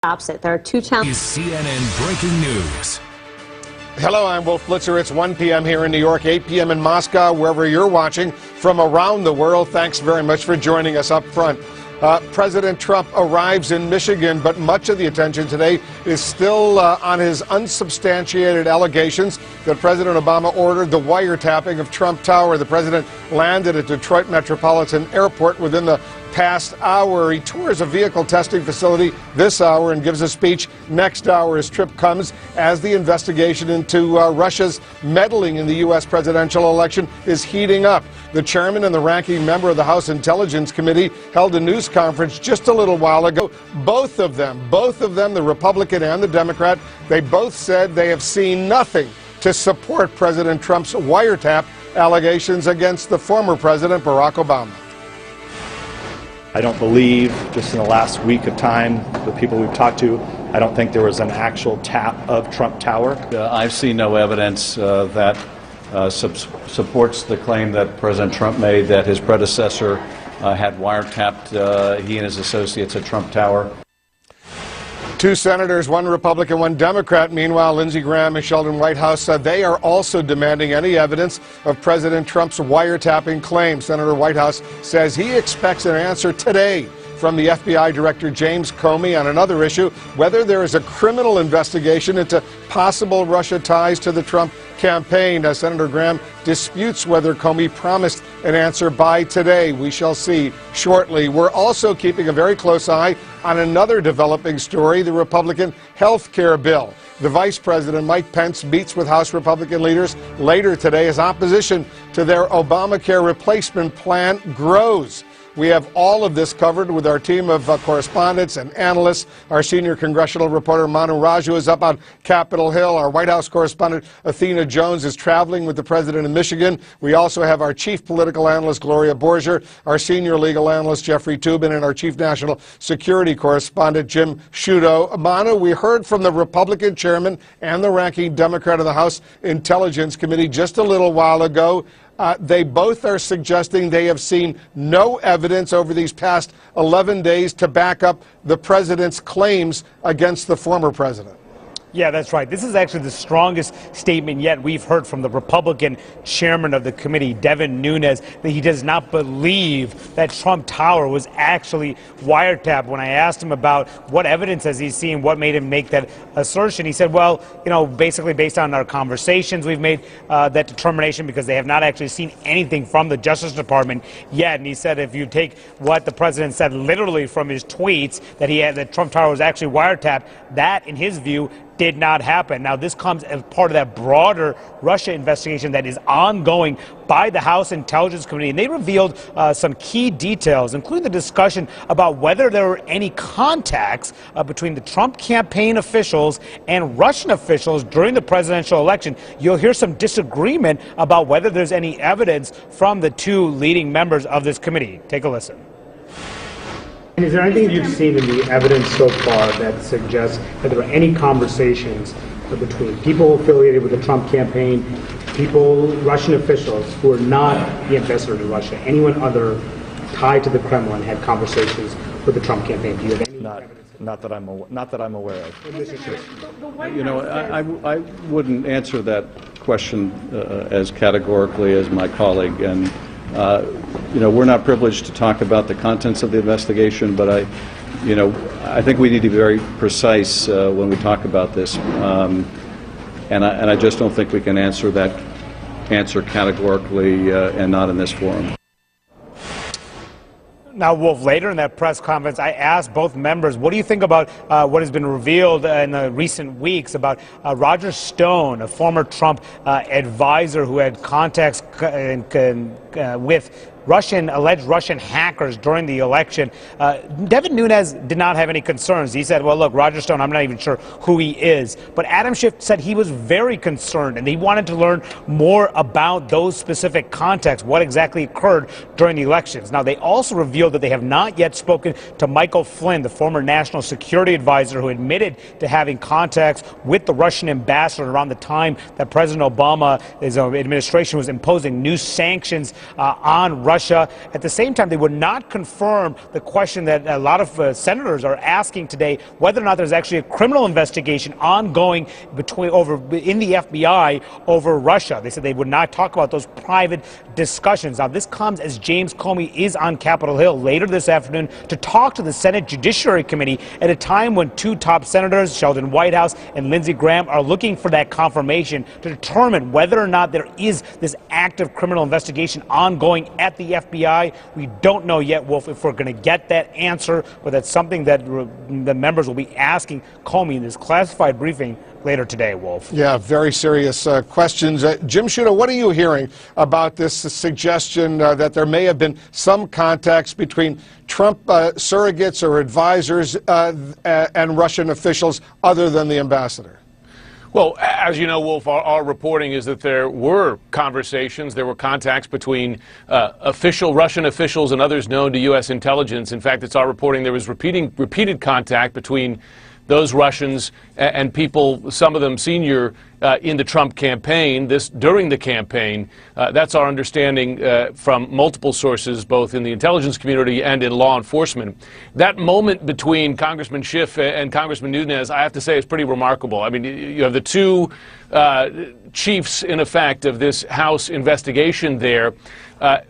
Opposite. There are two challenges. CNN breaking news. Hello, I'm Wolf Blitzer. It's 1 p.m. here in New York, 8 p.m. in Moscow, wherever you're watching from around the world. Thanks very much for joining us up front. President Trump arrives in Michigan, but much of the attention today is still on his unsubstantiated allegations that President Obama ordered the wiretapping of Trump Tower. The president landed at Detroit Metropolitan Airport within the past hour. He tours a vehicle testing facility this hour and gives a speech next hour. His trip comes as the investigation into Russia's meddling in the U.S. presidential election is heating up. The chairman and the ranking member of the House Intelligence Committee held a news conference just a little while ago. Both of them, the Republican and the Democrat, they both said they have seen nothing to support President Trump's wiretap allegations against the former president, Barack Obama. I don't believe, just in the last week of time, the people we've talked to, I don't think there was an actual tap of Trump Tower. I've seen no evidence that supports the claim that President Trump made that his predecessor had wiretapped he and his associates at Trump Tower. Two senators, one Republican, one Democrat. Meanwhile, Lindsey Graham and Sheldon Whitehouse, they are also demanding any evidence of President Trump's wiretapping claims. Senator Whitehouse says he expects an answer today from the FBI Director James Comey on another issue, whether there is a criminal investigation into possible Russia ties to the Trump campaign. Senator Graham disputes whether Comey promised an answer by today. We shall see shortly. We're also keeping a very close eye on another developing story, the Republican health care bill. The Vice President, Mike Pence, meets with House Republican leaders later today as opposition to their Obamacare replacement plan grows. We have all of this covered with our team of correspondents and analysts. Our senior congressional reporter Manu Raju is up on Capitol Hill. Our White House correspondent Athena Jones is traveling with the president in Michigan. We also have our chief political analyst Gloria Borger, our senior legal analyst Jeffrey Toobin, and our chief national security correspondent Jim Sciutto. Manu, we heard from the Republican chairman and the ranking Democrat of the House Intelligence Committee just a little while ago. They both are suggesting they have seen no evidence over these past 11 days to back up the president's claims against the former president. Yeah, that's right. This is actually the strongest statement yet we've heard from the Republican chairman of the committee, Devin Nunes, that he does not believe that Trump Tower was actually wiretapped. When I asked him about what evidence has he seen, what made him make that assertion, he said, well, you know, basically based on our conversations, we've made that determination because they have not actually seen anything from the Justice Department yet. And he said if you take what the president said literally from his tweets, that Trump Tower was actually wiretapped, that, in his view, did not happen. Now, this comes as part of that broader Russia investigation that is ongoing by the House Intelligence Committee. And they revealed some key details, including the discussion about whether there were any contacts between the Trump campaign officials and Russian officials during the presidential election. You'll hear some disagreement about whether there's any evidence from the two leading members of this committee. Take a listen. Is there anything you've seen in the evidence so far that suggests that there were any conversations between people affiliated with the Trump campaign, Russian officials who are not the ambassador to Russia, anyone other tied to the Kremlin had conversations with the Trump campaign? Do you have any evidence? Not that I'm aware of. You know, I wouldn't answer that question as categorically as my colleague. And you know, we're not privileged to talk about the contents of the investigation, but I think we need to be very precise when we talk about this, and I just don't think we can answer categorically and not in this forum. Now, Wolf, later in that press conference, I asked both members, what do you think about what has been revealed in the recent weeks about Roger Stone, a former Trump advisor who had contacts with alleged Russian hackers during the election. Devin Nunes did not have any concerns. He said, well, look, Roger Stone, I'm not even sure who he is. But Adam Schiff said he was very concerned and he wanted to learn more about those specific contacts, what exactly occurred during the elections. Now, they also revealed that they have not yet spoken to Michael Flynn, the former national security advisor who admitted to having contacts with the Russian ambassador around the time that President Obama, his administration, was imposing new sanctions on Russia. Russia. At the same time, they would not confirm the question that a lot of senators are asking today, whether or not there's actually a criminal investigation ongoing in the FBI over Russia. They said they would not talk about those private discussions. Now, this comes as James Comey is on Capitol Hill later this afternoon to talk to the Senate Judiciary Committee at a time when two top senators, Sheldon Whitehouse and Lindsey Graham, are looking for that confirmation to determine whether or not there is this active criminal investigation ongoing at the FBI. We don't know yet, Wolf, if we're going to get that answer, but that's something that the members will be asking Comey in this classified briefing later today, Wolf. Yeah, very serious questions. Jim Sciutto, what are you hearing about this suggestion that there may have been some contacts between Trump surrogates or advisors and Russian officials other than the ambassador? Well, as you know, Wolf, our reporting is that there were conversations, there were contacts between Russian officials and others known to U.S. intelligence. In fact, it's our reporting there was repeated contact between those Russians and people, some of them senior in the Trump campaign, during the campaign. That's our understanding from multiple sources, both in the intelligence community and in law enforcement. That moment between Congressman Cheıf and Congressman Nunes, I have to say, is pretty remarkable. I mean, you have the two chiefs, in effect, of this House investigation there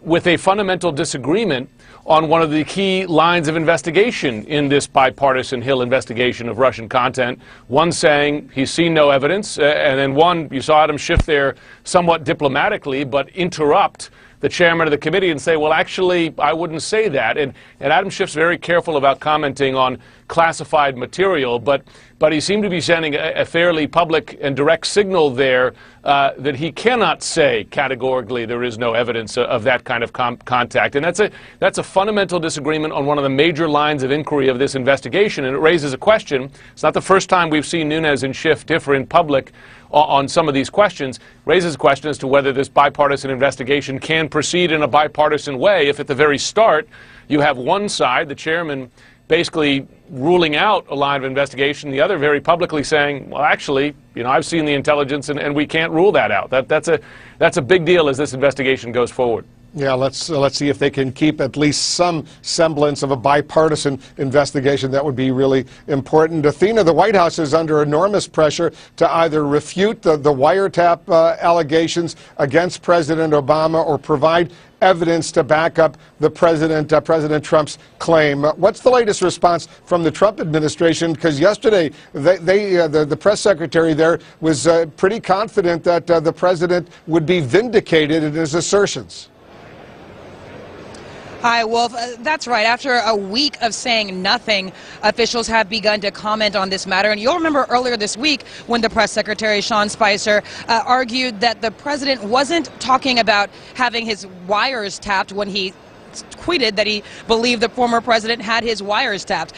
with a fundamental disagreement on one of the key lines of investigation in this bipartisan Hill investigation of Russian content. One saying he's seen no evidence, and then one, you saw Adam Schiff there somewhat diplomatically, but interrupt the chairman of the committee and say, well, actually, I wouldn't say that. And Adam Schiff's very careful about commenting on classified material, but he seemed to be sending a fairly public and direct signal there that he cannot say categorically there is no evidence of that kind of contact. And that's a fundamental disagreement on one of the major lines of inquiry of this investigation, and it raises a question. It's not the first time we've seen Nunes and Schiff differ in public on some of these questions. Raises a question as to whether this bipartisan investigation can proceed in a bipartisan way if at the very start you have one side, the chairman, basically ruling out a line of investigation, the other very publicly saying, well, actually, I've seen the intelligence and we can't rule that out. That's a big deal as this investigation goes forward. Yeah, let's see if they can keep at least some semblance of a bipartisan investigation. That would be really important. Athena, the White House is under enormous pressure to either refute the wiretap allegations against President Obama or provide evidence to back up the President Trump's claim. What's the latest response from the Trump administration? Because yesterday, the press secretary there was pretty confident that the president would be vindicated in his assertions. Hi, Wolf. That's right. After a week of saying nothing, officials have begun to comment on this matter. And you'll remember earlier this week when the press secretary, Sean Spicer, argued that the president wasn't talking about having his wires tapped when he tweeted that he believed the former president had his wires tapped.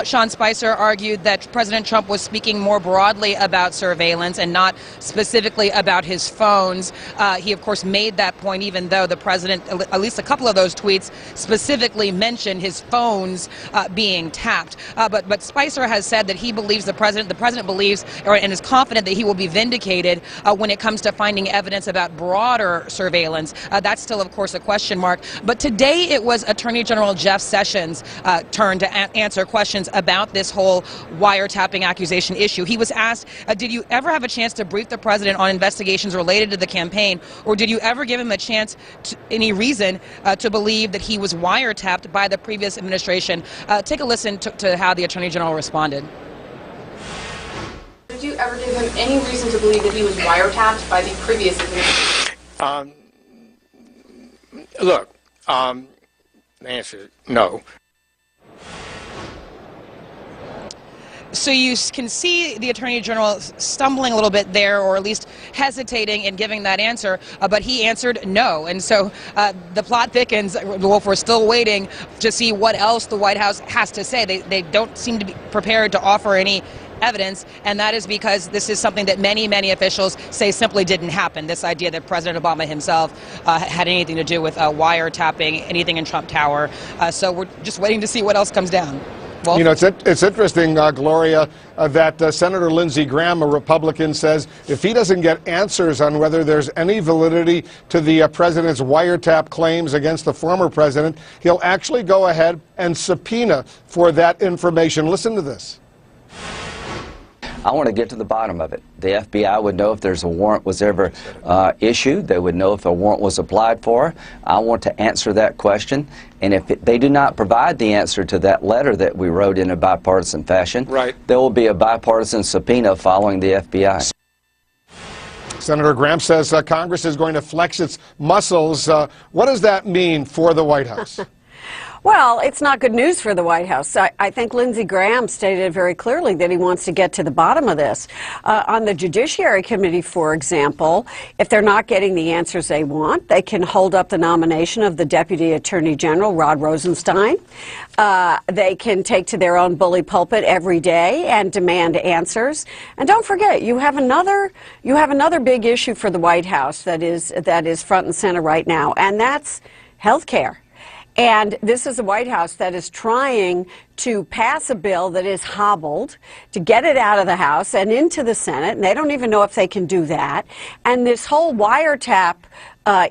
Sean Spicer argued that President Trump was speaking more broadly about surveillance and not specifically about his phones. He, of course, made that point even though the president, at least a couple of those tweets, specifically mentioned his phones being tapped. But Spicer has said that he believes the president believes and is confident that he will be vindicated when it comes to finding evidence about broader surveillance. That's still, of course, a question mark. But today it was Attorney General Jeff Sessions' turn to answer questions about this whole wiretapping accusation issue. He was asked, did you ever have a chance to brief the president on investigations related to the campaign, or did you ever give him a chance, any reason, to believe that he was wiretapped by the previous administration? Take a listen to how the Attorney General responded. Did you ever give him any reason to believe that he was wiretapped by the previous administration? Look, the answer is no. So you can see the Attorney General stumbling a little bit there, or at least hesitating in giving that answer, but he answered no. And so the plot thickens. Wolf, we're still waiting to see what else the White House has to say. They don't seem to be prepared to offer any evidence, and that is because this is something that many officials say simply didn't happen. This idea that President Obama himself had anything to do with wiretapping anything in Trump Tower. So we're just waiting to see what else comes down. Wolf? You know, it's interesting, Gloria, that Senator Lindsey Graham, a Republican, says if he doesn't get answers on whether there's any validity to the president's wiretap claims against the former president, he'll actually go ahead and subpoena for that information. Listen to this. I want to get to the bottom of it. The FBI would know if there's a warrant was ever issued. They would know if a warrant was applied for. I want to answer that question. And if they do not provide the answer to that letter that we wrote in a bipartisan fashion, there will be a bipartisan subpoena following the FBI. Senator Graham says Congress is going to flex its muscles. What does that mean for the White House? Well, it's not good news for the White House. I think Lindsey Graham stated very clearly that he wants to get to the bottom of this. On the Judiciary Committee, for example, if they're not getting the answers they want, they can hold up the nomination of the Deputy Attorney General, Rod Rosenstein. They can take to their own bully pulpit every day and demand answers. And don't forget, you have another big issue for the White House that is front and center right now, and that's health care. And this is a White House that is trying to pass a bill that is hobbled, to get it out of the House and into the Senate, and they don't even know if they can do that. And this whole wiretap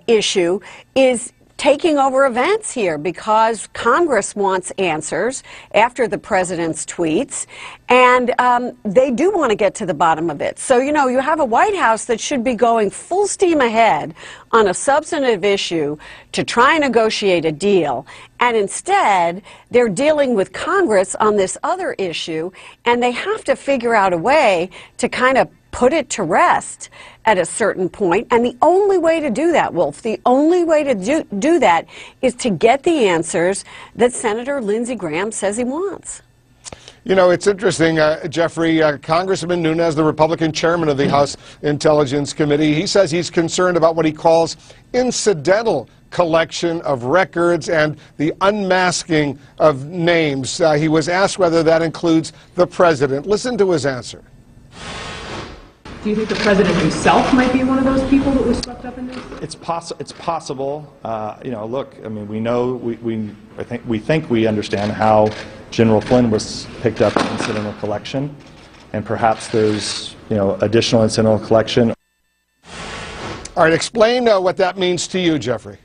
issue is taking over events here because Congress wants answers after the president's tweets, and they do want to get to the bottom of it. So, you know, you have a White House that should be going full steam ahead on a substantive issue to try and negotiate a deal, and instead they're dealing with Congress on this other issue, and they have to figure out a way to kind of put it to rest at a certain point. And the only way to do that, Wolf, the only way to do that is to get the answers that Senator Lindsey Graham says he wants. You know, it's interesting, Jeffrey, Congressman Nunes, the Republican chairman of the House Intelligence Committee, he says he's concerned about what he calls incidental collection of records and the unmasking of names. He was asked whether that includes the president. Listen to his answer. Do you think the president himself might be one of those people that was swept up in this? It's possible. You know, look, I mean, we know, we think we understand how General Flynn was picked up in incidental collection, and perhaps there's, you know, additional incidental collection. All right, explain what that means to you, Jeffrey.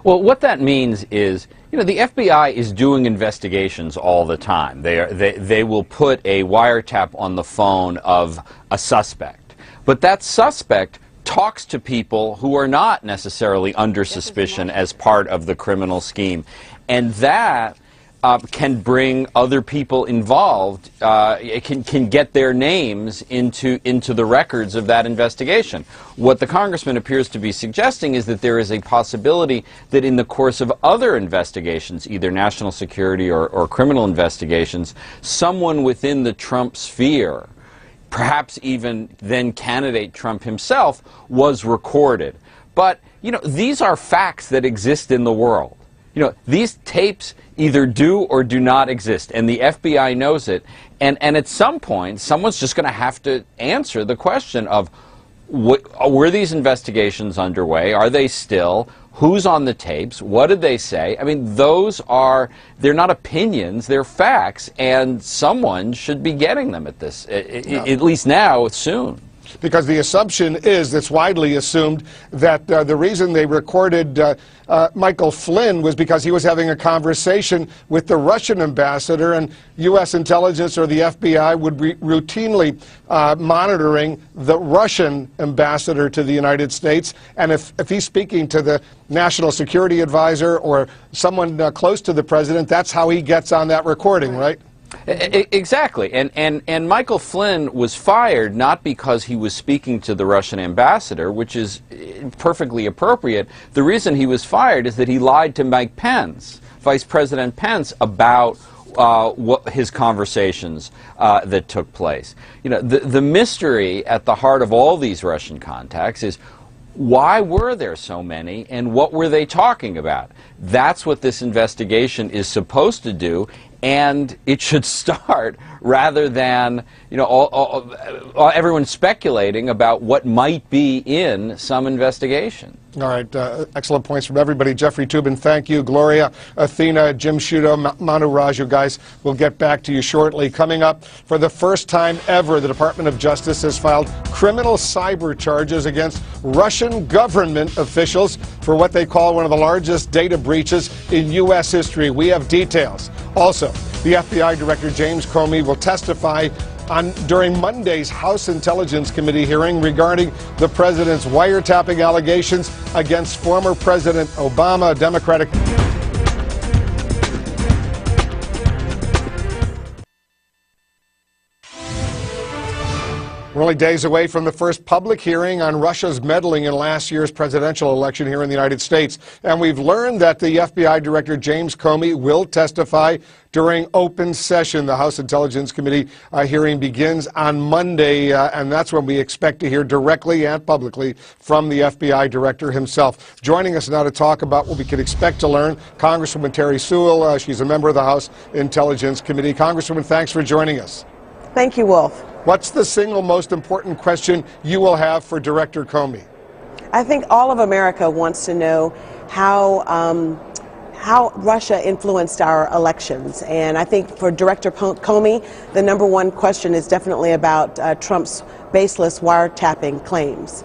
Well, what that means is, you know, the FBI is doing investigations all the time. They will put a wiretap on the phone of a suspect. But that suspect talks to people who are not necessarily under suspicion as part of the criminal scheme. And that can bring other people involved, it can get their names into the records of that investigation. What the congressman appears to be suggesting is that there is a possibility that in the course of other investigations, either national security or criminal investigations, someone within the Trump sphere, perhaps even then candidate Trump himself, was recorded. But, you know, these are facts that exist in the world. You know, these tapes either do or do not exist, and the FBI knows it. And at some point, someone's just going to have to answer the question of, were these investigations underway? Are they still? Who's on the tapes? What did they say? I mean, they're not opinions, they're facts, and someone should be getting them at this, at least now, soon. Because the assumption is, it's widely assumed, that the reason they recorded Michael Flynn was because he was having a conversation with the Russian ambassador, and U.S. intelligence or the FBI would be routinely monitoring the Russian ambassador to the United States. And if he's speaking to the national security advisor or someone close to the president, that's how he gets on that recording, right? Exactly. And Michael Flynn was fired not because he was speaking to the Russian ambassador, which is perfectly appropriate. The reason he was fired is that he lied to Mike Pence, Vice President Pence, about his conversations that took place. You know, the mystery at the heart of all these Russian contacts is, why were there so many, and what were they talking about? That's what this investigation is supposed to do. and it should start rather than, you know, everyone speculating about what might be in some investigation. All right, excellent points from everybody. Jeffrey Toobin, thank you. Gloria, Athena, Jim Sciutto, Manu Raju, guys, we'll get back to you shortly. Coming up, for the first time ever, the Department of Justice has filed criminal cyber charges against Russian government officials for what they call one of the largest data breaches in U.S. history. We have details. Also, the FBI Director James Comey will testify during Monday's House Intelligence Committee hearing regarding the president's wiretapping allegations against former President Obama, a Democratic. We're only days away from the first public hearing on Russia's meddling in last year's presidential election here in the United States. And we've learned that the FBI Director James Comey will testify during open session. The House Intelligence Committee hearing begins on Monday, and that's when we expect to hear directly and publicly from the FBI Director himself. Joining us now to talk about what we can expect to learn, Congresswoman Terry Sewell. She's a member of the House Intelligence Committee. Congresswoman, thanks for joining us. Thank you, Wolf. What's the single most important question you will have for Director Comey? I think all of America wants to know how Russia influenced our elections. And I think for Director Comey, the number one question is definitely about Trump's baseless wiretapping claims.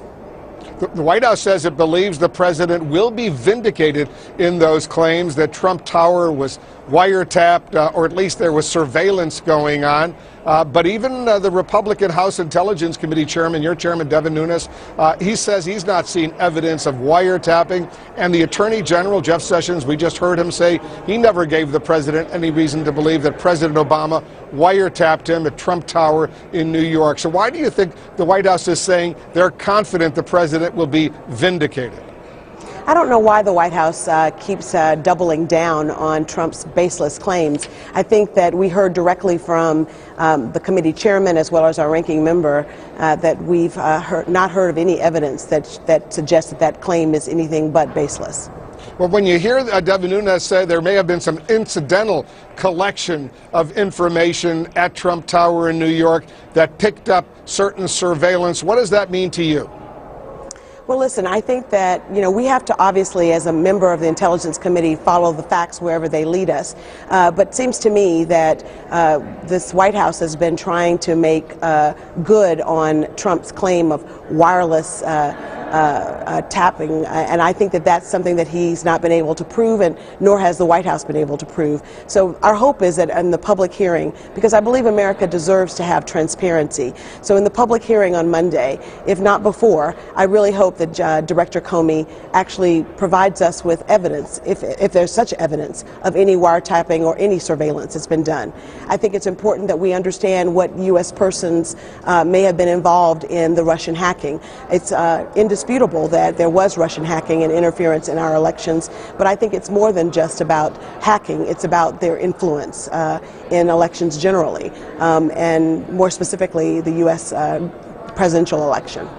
The White House says it believes the president will be vindicated in those claims that Trump Tower was wiretapped, or at least there was surveillance going on. But even the Republican House Intelligence Committee chairman, your chairman, Devin Nunes, he says he's not seen evidence of wiretapping. And the Attorney General, Jeff Sessions, we just heard him say he never gave the president any reason to believe that President Obama wiretapped him at Trump Tower in New York. So why do you think the White House is saying they're confident the president will be vindicated? I don't know why the White House keeps doubling down on Trump's baseless claims. I think that we heard directly from the committee chairman as well as our ranking member that we've not heard of any evidence that suggests that claim is anything but baseless. Well, when you hear Devin Nunes say there may have been some incidental collection of information at Trump Tower in New York that picked up certain surveillance, what does that mean to you? Well, listen, I think that, you know, we have to obviously, as a member of the Intelligence Committee, follow the facts wherever they lead us. But it seems to me that this White House has been trying to make good on Trump's claim of wireless tapping, and I think that that's something that he's not been able to prove, and nor has the White House been able to prove. So our hope is that in the public hearing, because I believe America deserves to have transparency, so in the public hearing on Monday, if not before, I really hope that Director Comey actually provides us with evidence, if there's such evidence, of any wiretapping or any surveillance that's been done. I think it's important that we understand what U.S. persons may have been involved in the Russian hacking. It's indisputable that there was Russian hacking and interference in our elections, but I think it's more than just about hacking. It's about their influence in elections generally, and more specifically the U.S. presidential election.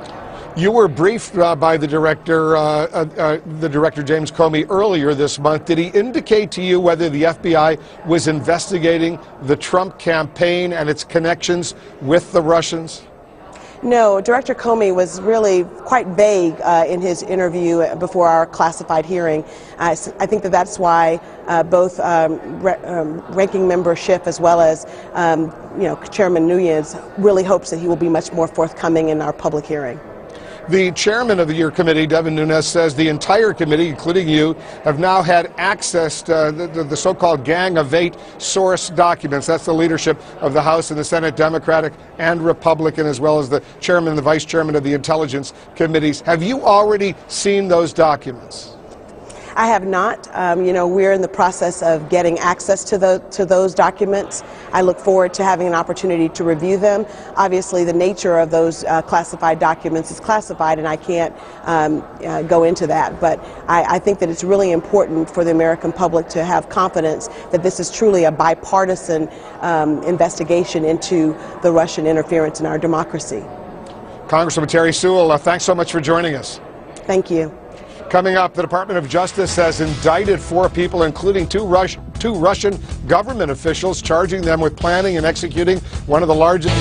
You were briefed by the director James Comey earlier this month. Did he indicate to you whether the FBI was investigating the Trump campaign and its connections with the Russians? No, Director Comey was really quite vague in his interview before our classified hearing. I think that that's why both ranking member Cheıf as well as Chairman Nunes really hopes that he will be much more forthcoming in our public hearing. The chairman of your committee, Devin Nunes, says the entire committee, including you, have now had access to the so-called Gang of Eight source documents. That's the leadership of the House and the Senate, Democratic and Republican, as well as the chairman and the vice chairman of the intelligence committees. Have you already seen those documents? I have not. We're in the process of getting access to those documents. I look forward to having an opportunity to review them. Obviously, the nature of those classified documents is classified, and I can't go into that. But I think that it's really important for the American public to have confidence that this is truly a bipartisan investigation into the Russian interference in our democracy. Congresswoman Terry Sewell, thanks so much for joining us. Thank you. Coming up, the Department of Justice has indicted 4 people, including two two Russian government officials, charging them with planning and executing one of the largest...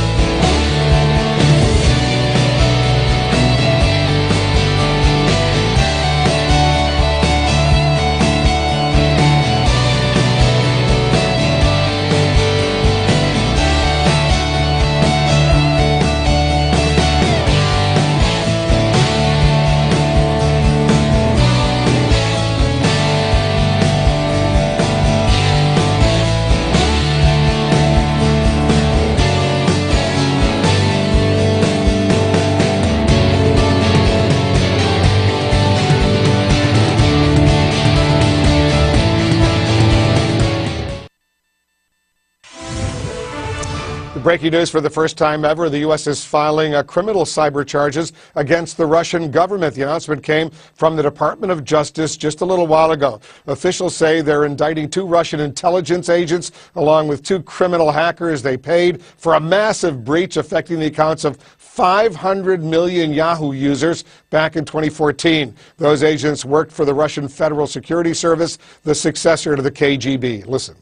Breaking news: for the first time ever, the U.S. is filing criminal cyber charges against the Russian government. The announcement came from the Department of Justice just a little while ago. Officials say they're indicting two Russian intelligence agents along with two criminal hackers they paid for a massive breach affecting the accounts of 500 million Yahoo users back in 2014. Those agents worked for the Russian Federal Security Service, the successor to the KGB. Listen.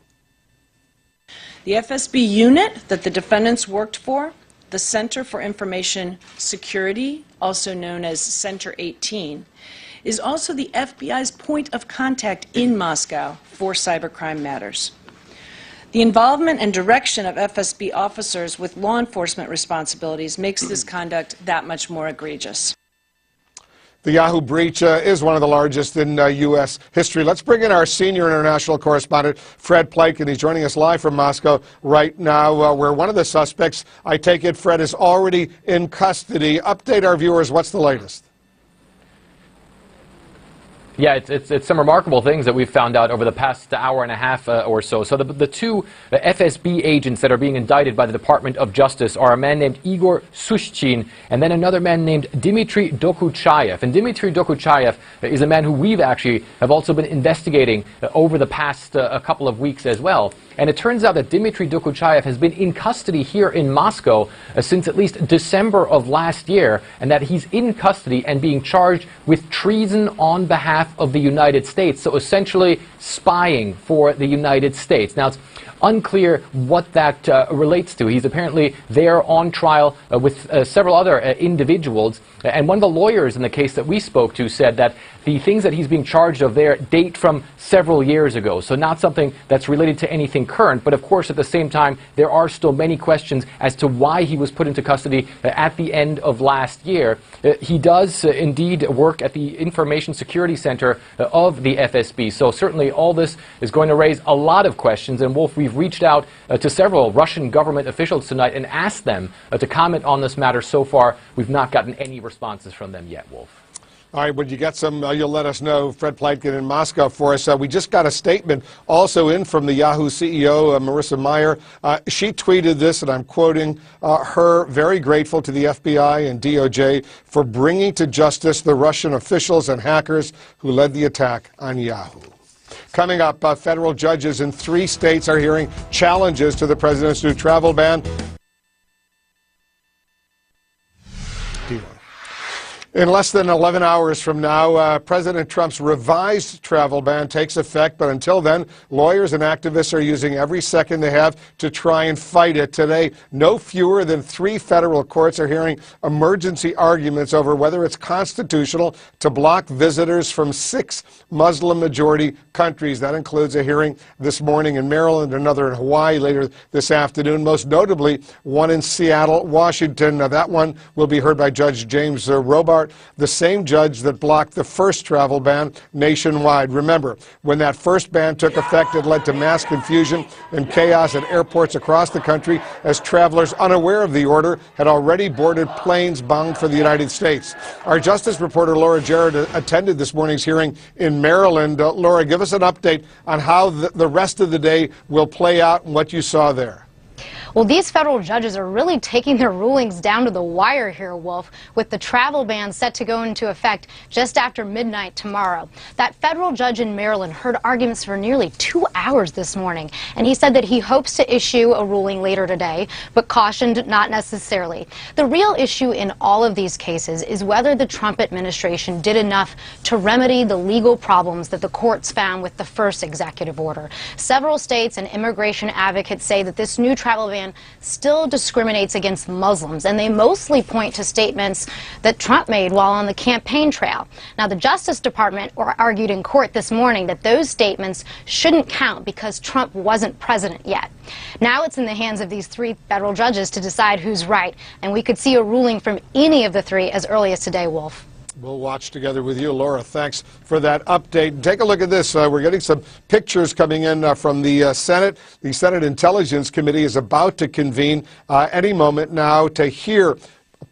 The FSB unit that the defendants worked for, the Center for Information Security, also known as Center 18, is also the FBI's point of contact in Moscow for cybercrime matters. The involvement and direction of FSB officers with law enforcement responsibilities makes this conduct that much more egregious. The Yahoo breach is one of the largest in U.S. history. Let's bring in our senior international correspondent, Fred Pleitgen. He's joining us live from Moscow right now, where one of the suspects, I take it, Fred, is already in custody. Update our viewers. What's the latest? Yeah, it's some remarkable things that we've found out over the past hour and a half or so. So the two FSB agents that are being indicted by the Department of Justice are a man named Igor Sushchin and then another man named Dmitry Dokuchayev. And Dmitry Dokuchayev is a man who we've actually have also been investigating over the past a couple of weeks as well. And it turns out that Dmitry Dokuchayev has been in custody here in Moscow since at least December of last year, and that he's in custody and being charged with treason on behalf of the United States, so essentially spying for the United States. Now, it's unclear what that relates to. He's apparently there on trial with several other individuals, and one of the lawyers in the case that we spoke to said that the things that he's being charged of there date from several years ago, so not something that's related to anything current. But of course, at the same time, there are still many questions as to why he was put into custody at the end of last year. He does indeed work at the Information Security Center of the FSB, so certainly all this is going to raise a lot of questions. And Wolf, we've reached out to several Russian government officials tonight and asked them to comment on this matter. So far, we've not gotten any responses from them yet, Wolf. All right, when you get some, you'll let us know. Fred Pleitgen in Moscow for us. We just got a statement also in from the Yahoo CEO, Marissa Mayer. She tweeted this, and I'm quoting her, very grateful to the FBI and DOJ for bringing to justice the Russian officials and hackers who led the attack on Yahoo. Coming up, federal judges in 3 states are hearing challenges to the president's new travel ban. In less than 11 hours from now, President Trump's revised travel ban takes effect, but until then, lawyers and activists are using every second they have to try and fight it. Today, no fewer than 3 federal courts are hearing emergency arguments over whether it's constitutional to block visitors from 6 Muslim-majority countries. That includes a hearing this morning in Maryland, another in Hawaii later this afternoon, most notably one in Seattle, Washington. Now, that one will be heard by Judge James Robart, the same judge that blocked the first travel ban nationwide. Remember, when that first ban took effect, it led to mass confusion and chaos at airports across the country as travelers unaware of the order had already boarded planes bound for the United States. Our Justice reporter Laura Jarrett attended this morning's hearing in Maryland. Laura, give us an update on how the rest of the day will play out and what you saw there. Well, these federal judges are really taking their rulings down to the wire here, Wolf, with the travel ban set to go into effect just after midnight tomorrow. That federal judge in Maryland heard arguments for nearly 2 hours this morning, and he said that he hopes to issue a ruling later today, but cautioned not necessarily. The real issue in all of these cases is whether the Trump administration did enough to remedy the legal problems that the courts found with the first executive order. Several states and immigration advocates say that this new travel ban still discriminates against Muslims, and they mostly point to statements that Trump made while on the campaign trail. Now, the Justice Department argued in court this morning that those statements shouldn't count because Trump wasn't president yet. Now it's in the hands of these 3 federal judges to decide who's right, and we could see a ruling from any of the 3 as early as today, Wolf. We'll watch together with you, Laura. Thanks for that update. Take a look at this. We're getting some pictures coming in from the Senate. The Senate Intelligence Committee is about to convene any moment now to hear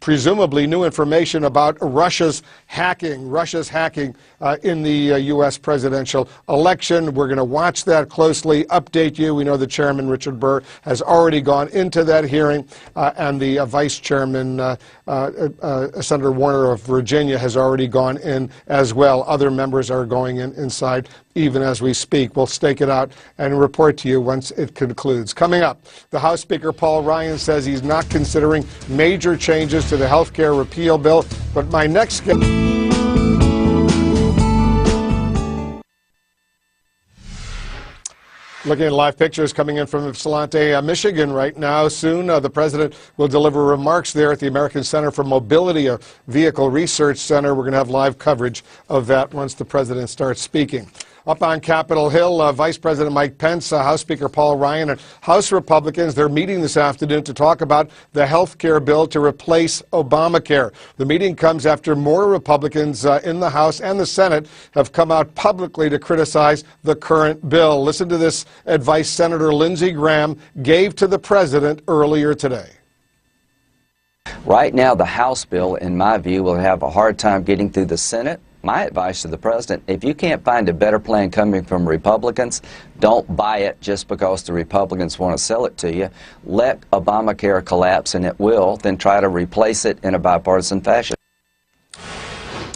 presumably new information about Russia's hacking in the U.S. presidential election. We're going to watch that closely, update you. We know the chairman, Richard Burr, has already gone into that hearing, and the vice chairman, Senator Warner of Virginia, has already gone in as well. Other members are going inside even as we speak. We'll stake it out and report to you once it concludes. Coming up, the House Speaker Paul Ryan says he's not considering major changes to the health care repeal bill. But my next guest... Looking at live pictures coming in from Ypsilanti, Michigan right now. Soon, the president will deliver remarks there at the American Center for Mobility, a vehicle research center. We're going to have live coverage of that once the president starts speaking. Up on Capitol Hill, Vice President Mike Pence, House Speaker Paul Ryan, and House Republicans, they're meeting this afternoon to talk about the health care bill to replace Obamacare. The meeting comes after more Republicans in the House and the Senate have come out publicly to criticize the current bill. Listen to this advice Senator Lindsey Graham gave to the president earlier today. Right now, the House bill, in my view, will have a hard time getting through the Senate. My advice to the president, if you can't find a better plan coming from Republicans, don't buy it just because the Republicans want to sell it to you. Let Obamacare collapse, and it will, then try to replace it in a bipartisan fashion.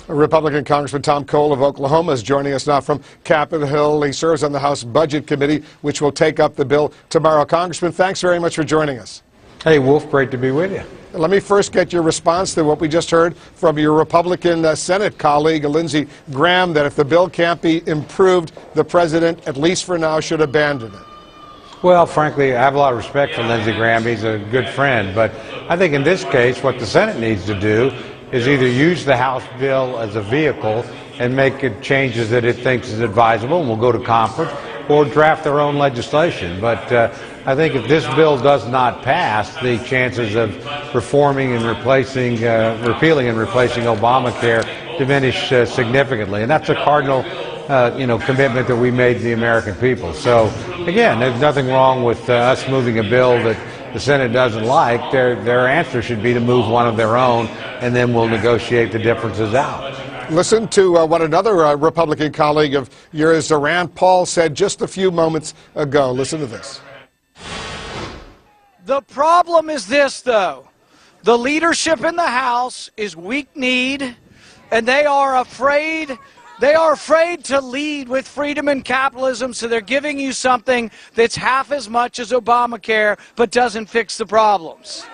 Republican Congressman Tom Cole of Oklahoma is joining us now from Capitol Hill. He serves on the House Budget Committee, which will take up the bill tomorrow. Congressman, thanks very much for joining us. Hey, Wolf, great to be with you. Let me first get your response to what we just heard from your Republican Senate colleague, Lindsey Graham, that if the bill can't be improved, the president, at least for now, should abandon it. Well, frankly, I have a lot of respect for Lindsey Graham. He's a good friend. But I think in this case, what the Senate needs to do is either use the House bill as a vehicle and make it changes that it thinks is advisable, and we'll go to conference, or draft their own legislation. But I think if this bill does not pass, the chances of reforming and replacing, repealing and replacing Obamacare diminish significantly. And that's a cardinal, commitment that we made to the American people. So, again, there's nothing wrong with us moving a bill that the Senate doesn't like. Their answer should be to move one of their own, and then we'll negotiate the differences out. Listen to what another Republican colleague of yours, Rand Paul, said just a few moments ago. Listen to this. The problem is this, though. The leadership in the House is weak-kneed, and they are afraid to lead with freedom and capitalism, so they're giving you something that's half as much as Obamacare but doesn't fix the problems.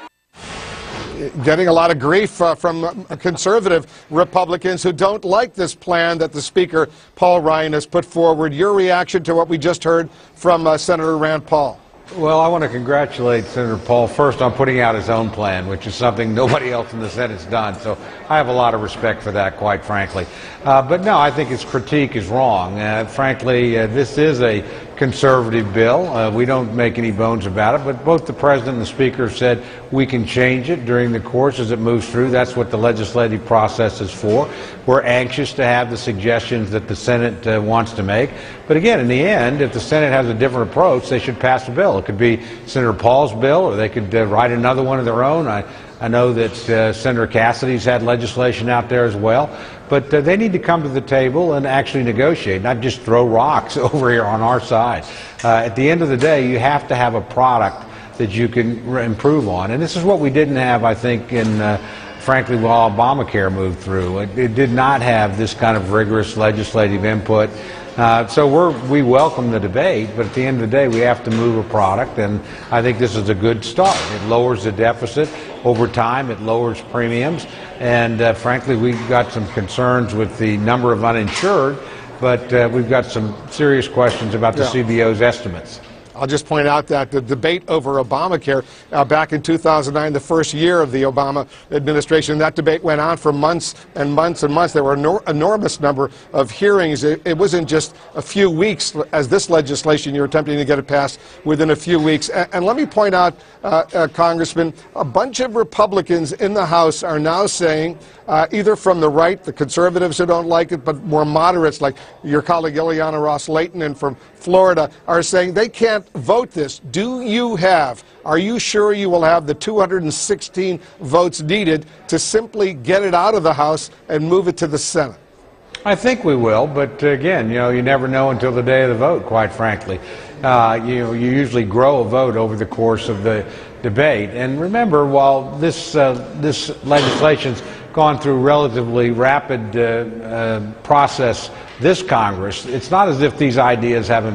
Getting a lot of grief from conservative Republicans who don't like this plan that the Speaker, Paul Ryan, has put forward. Your reaction to what we just heard from Senator Rand Paul? Well, I want to congratulate Senator Paul first on putting out his own plan, which is something nobody else in the Senate's done. So I have a lot of respect for that, quite frankly. But no, I think his critique is wrong. Frankly, this is a conservative bill. We don't make any bones about it, but both the President and the Speaker said we can change it during the course as it moves through. That's what the legislative process is for. We're anxious to have the suggestions that the Senate wants to make. But again, in the end, if the Senate has a different approach, they should pass the bill. It could be Senator Paul's bill, or they could write another one of their own. I know that Senator Cassidy's had legislation out there as well. But they need to come to the table and actually negotiate, not just throw rocks over here on our side. At the end of the day, you have to have a product that you can improve on. And this is what we didn't have, I think, in frankly, while Obamacare moved through. It did not have this kind of rigorous legislative input. So we welcome the debate, but at the end of the day, we have to move a product, and I think this is a good start. It lowers the deficit over time. It lowers premiums, and frankly, we've got some concerns with the number of uninsured, but we've got some serious questions about the CBO's estimates. I'll just point out that the debate over Obamacare back in 2009, the first year of the Obama administration, that debate went on for months and months and months. There were an enormous number of hearings. It wasn't just a few weeks, as this legislation, you're attempting to get it passed within a few weeks. And let me point out, Congressman, a bunch of Republicans in the House are now saying, either from the right, the conservatives who don't like it, but more moderates like your colleague Ileana Ross-Layton and from Florida are saying they can't vote this. Are you sure you will have the 216 votes needed to simply get it out of the House and move it to the Senate? I think we will, but again, you never know until the day of the vote, quite frankly. You usually grow a vote over the course of the debate. And remember, while this legislation's gone through relatively rapid process this Congress, it's not as if these ideas haven't been